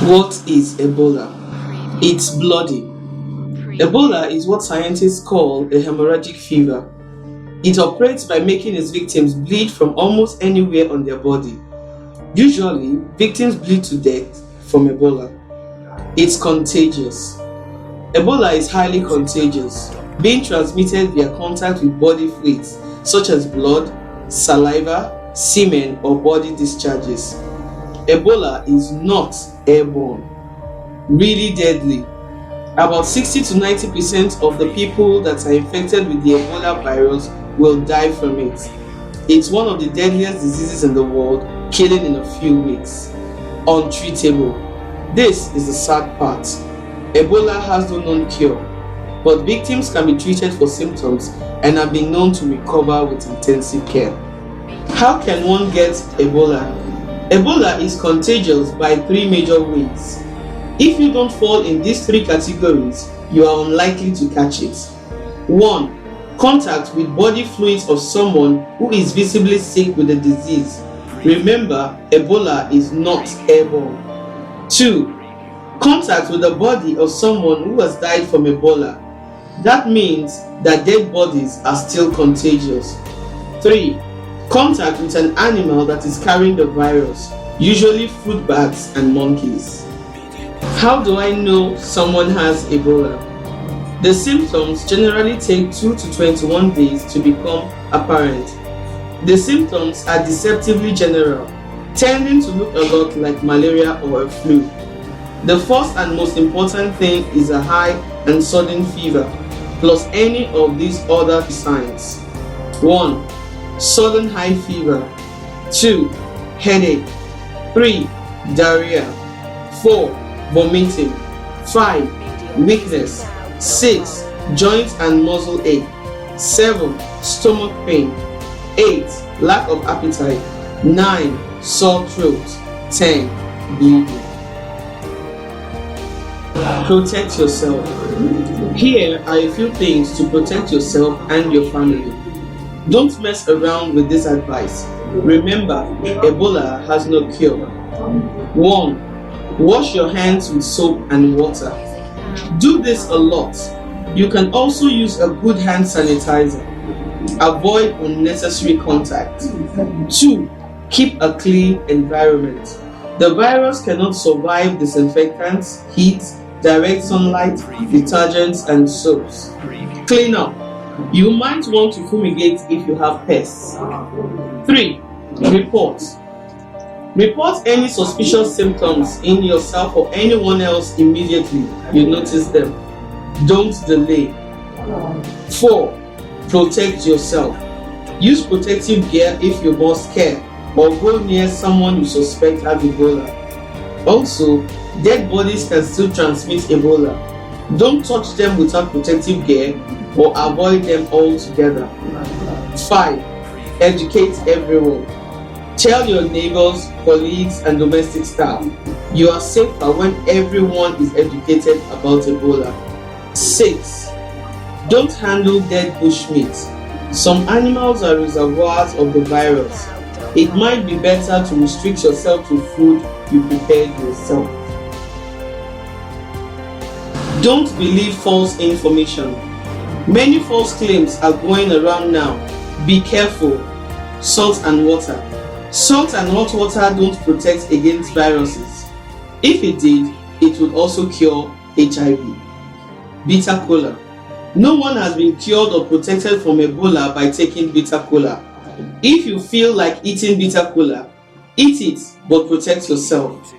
What is Ebola? It's bloody. Ebola is what scientists call a hemorrhagic fever. It operates by making its victims bleed from almost anywhere on their body. Usually, victims bleed to death from Ebola. It's contagious. Ebola is highly contagious, being transmitted via contact with body fluids such as blood, saliva, semen, or body discharges. Ebola is not airborne. Really deadly. About 60 to 90% of the people that are infected with the Ebola virus will die from it. It's one of the deadliest diseases in the world, killing in a few weeks. Untreatable. This is the sad part. Ebola has no known cure, but victims can be treated for symptoms and have been known to recover with intensive care. How can one get Ebola? Ebola is contagious by three major ways. If you don't fall in these three categories, you are unlikely to catch it. 1. Contact with body fluids of someone who is visibly sick with the disease. Remember, Ebola is not airborne. 2. Contact with the body of someone who has died from Ebola. That means that dead bodies are still contagious. 3. Contact with an animal that is carrying the virus, usually fruit bats and monkeys. How do I know someone has Ebola? The symptoms generally take 2 to 21 days to become apparent. The symptoms are deceptively general, tending to look a lot like malaria or a flu. The first and most important thing is a high and sudden fever, plus any of these other signs. 1. Sudden high fever. 2. Headache. 3. Diarrhea. 4. Vomiting. 5. Weakness. 6. Joint and muscle ache. 7. Stomach pain. 8. Lack of appetite. 9. Sore throat. 10. Bleeding. Protect yourself. Here are a few things to protect yourself and your family. Don't mess around with this advice. Remember, Ebola has no cure. 1. Wash your hands with soap and water. Do this a lot. You can also use a good hand sanitizer. Avoid unnecessary contact. 2. Keep a clean environment. The virus cannot survive disinfectants, heat, direct sunlight, detergents, and soaps. Clean up. You might want to fumigate if you have pests. 3. Report. Report any suspicious symptoms in yourself or anyone else immediately you notice them. Don't delay. 4. Protect yourself. Use protective gear if you must care, or go near someone you suspect has Ebola. Also, dead bodies can still transmit Ebola. Don't touch them without protective gear or avoid them altogether. 5. Educate everyone. Tell your neighbors, colleagues, and domestic staff. You are safer when everyone is educated about Ebola. 6. Don't handle dead bushmeat. Some animals are reservoirs of the virus. It might be better to restrict yourself to food you prepared yourself. Don't believe false information. Many false claims are going around now. Be careful. Salt and water. Salt and hot water don't protect against viruses. If it did, it would also cure HIV. Bitter cola. No one has been cured or protected from Ebola by taking bitter cola. If you feel like eating bitter cola, eat it, but protect yourself.